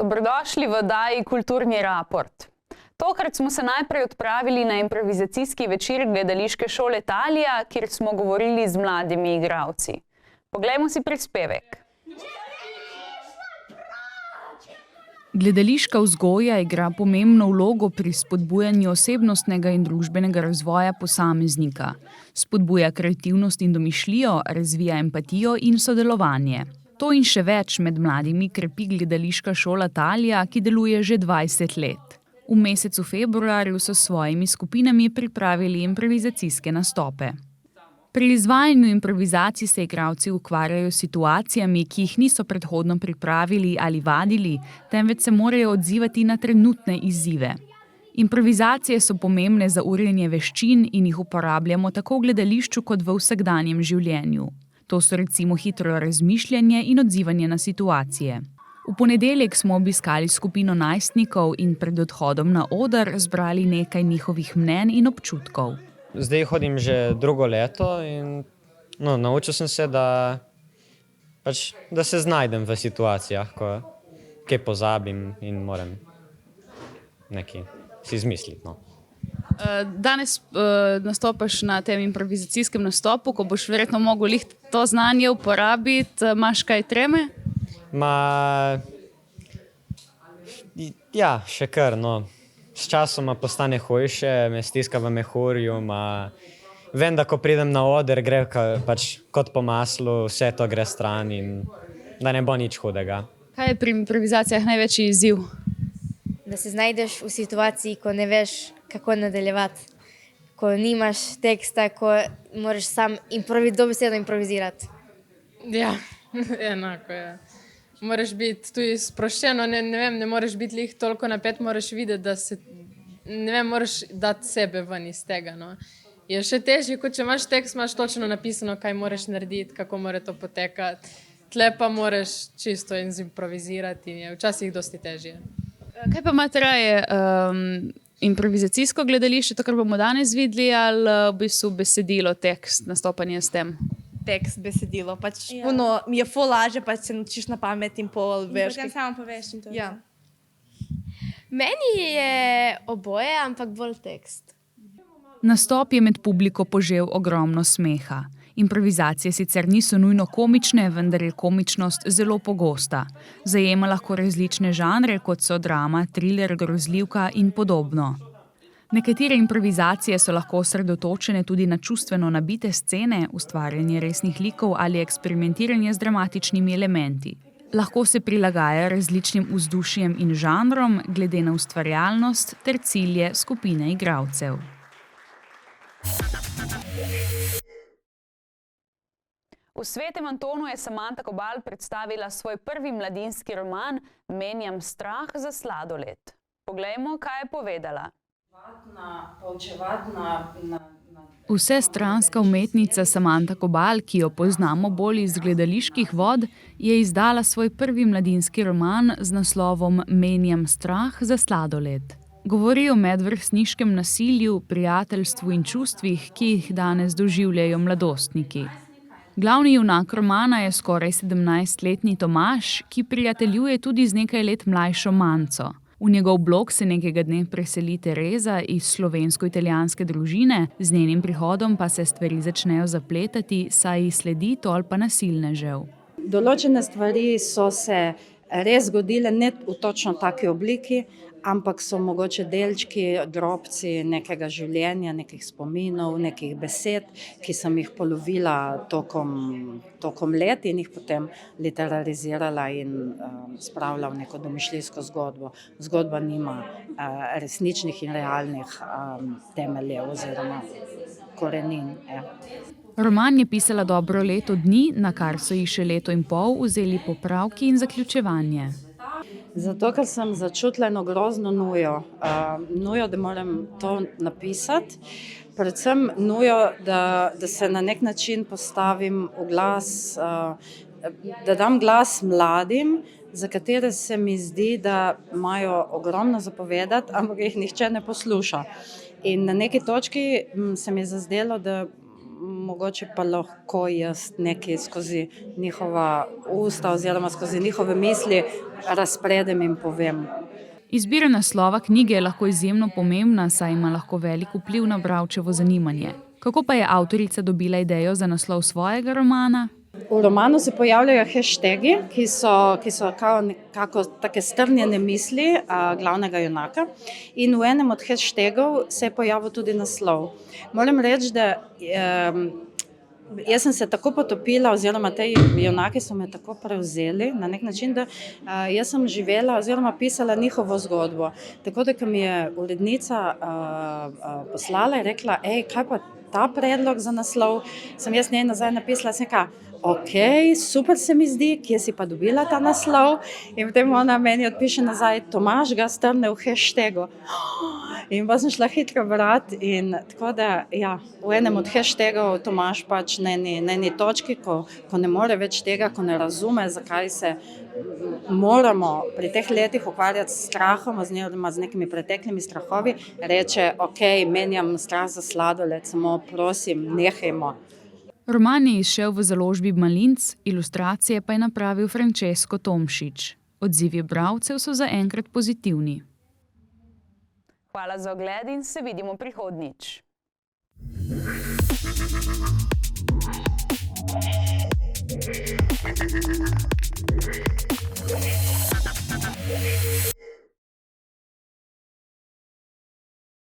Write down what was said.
dobrodošli v oddaji Kulturni raport. Tokrat smo se najprej odpravili na improvizacijski večer gledališke šole Talija, kjer smo govorili z mladimi igralci. Poglejmo si prispevek. Gledališka vzgoja igra pomembno vlogo pri spodbujanju osebnostnega in družbenega razvoja posameznika. Spodbuja kreativnost in domišljijo, razvija empatijo in sodelovanje. To in še več med mladimi krepi gledališka šola Talija, ki deluje že 20 let. V mesecu februarju so s svojimi skupinami pripravili improvizacijske nastope. Pri izvajanju improvizacij se igralci ukvarjajo s situacijami, ki jih niso predhodno pripravili ali vadili, temveč se morajo odzivati na trenutne izzive. Improvizacije so pomembne za urjenje veščin in jih uporabljamo tako v gledališču kot v vsakdanjem življenju. To so recimo hitro razmišljanje in odzivanje na situacije. V ponedeljek smo obiskali skupino najstnikov in pred odhodom na oder zbrali nekaj njihovih mnenj in občutkov. Zdaj hodim že drugo leto in naučil sem se, da se znajdem v situacijah, ko kaj pozabim in moram nekaj si izmisliti. Danes nastopaš na tem improvizacijskem nastopu, ko boš verjetno mogel to znanje uporabiti. Imaš kaj treme? Ja, še kar, S časoma postane hujše, me stiska v mehurju, vem, da ko pridem na oder, gre kot po maslu, vse to gre stran in da ne bo nič hudega. Kaj je pri improvizacijah največji izziv? Da se znajdeš v situaciji, ko ne veš, kako nadaljevati. Ko nimaš teksta, ko moraš sam dobesedno improvizirati. Ja, enako je. Moraš biti tudi sproščeno, ne moreš biti lih toliko napet, moraš videti, da se, moraš dati sebe ven iz tega. Je še težje, kot če imaš tekst, imaš točno napisano, kaj moraš narediti, kako mora to potekati. Tle pa moraš čisto improvizirati in je včasih dosti težje. Kaj pa imate raje, improvizacijsko gledališče, to, kar bomo danes videli, ali v bistvu besedilo, tekst, nastopanje s tem? Tekst, besedilo, mi je ful lažje, se naučiš na pamet in pol veš. Potem samo poveš in to. Ja. Meni je oboje, ampak bolj tekst. Nastop je med publiko požel ogromno smeha. Improvizacije sicer niso nujno komične, vendar je komičnost zelo pogosta. Zajema lahko različne žanre, kot so drama, triler, grozljivka in podobno. Nekatere improvizacije so lahko osredotočene tudi na čustveno nabite scene, ustvarjanje resnih likov ali eksperimentiranje z dramatičnimi elementi. Lahko se prilagaja različnim vzdušjem in žanrom, glede na ustvarjalnost ter cilje skupine igralcev. V Svetem Antonu je Samanta Kobal predstavila svoj prvi mladinski roman Menjam strah za sladoled. Poglejmo, kaj je povedala. Vsestranska umetnica Samanta Kobal, ki jo poznamo bolj iz gledaliških vod, je izdala svoj prvi mladinski roman z naslovom Menjam strah za sladoled. Govori o medvrstniškem nasilju, prijateljstvu in čustvih, ki jih danes doživljajo mladostniki. Glavni junak romana je skoraj 17-letni Tomaž, ki prijateljuje tudi z nekaj let mlajšo Manco. V njegov blok se nekega dne preseli Tereza iz slovensko-italijanske družine, z njenim prihodom pa se stvari začnejo zapletati, saj ji sledi tolpa nasilnežev. Določene stvari so se res zgodile, ne v točno taki obliki, ampak so mogoče delčki, drobci nekega življenja, nekih spominov, nekih besed, ki sem jih polovila tokom let in jih potem literarizirala in spravila v neko domišljijsko zgodbo. Zgodba nima resničnih in realnih temeljev oziroma korenin. Roman je pisala dobro leto dni, na kar so ji še leto in pol vzeli popravki in zaključevanje. Zato, ker sem začutila eno grozno nujo, da moram to napisati, predvsem nujo, da se na nek način postavim v glas, da dam glas mladim, za katere se mi zdi, da imajo ogromno zapovedati, ampak jih nihče ne posluša. In na neki točki se mi je zazdelo, da mogoče pa lahko jaz nekaj skozi njihova usta oziroma skozi njihove misli razpredem in povem. Izbira naslova knjige je lahko izjemno pomembna, saj ima lahko velik vpliv na bralčevo zanimanje. Kako pa je avtorica dobila idejo za naslov svojega romana? V romanu se pojavljajo hashtagi, ki so kao nekako take strnjene misli glavnega junaka, in v enem od hashtagov se je pojavil tudi naslov. Moram reči, da jaz sem se tako potopila, oziroma te junaki so me tako prevzeli na nek način, da jaz sem živela oziroma pisala njihovo zgodbo. Tako da, ko mi je urednica poslala in rekla, kaj pa ta predlog za naslov, sem jaz njej nazaj napisala, sem rekla, ok, super se mi zdi, kje si pa dobila ta naslov? In potem ona meni odpiše nazaj, Tomaž ga strne v hashtagu. In pa sem šla hitro brati in tako da, ja, v enem od hashtagov Tomaž pač na eni točki, ko ne more več tega, ko ne razume, zakaj se moramo pri teh letih ukvarjati s strahom oziroma z nekimi preteklimi strahovi, reče, ok, menjam strah za sladoled, samo prosim, nehajmo. Roman je izšel v založbi Malinc, ilustracije pa je napravil Francesco Tomšič. Odzivi bralcev so zaenkrat pozitivni. Hvala za ogled in se vidimo prihodnjič.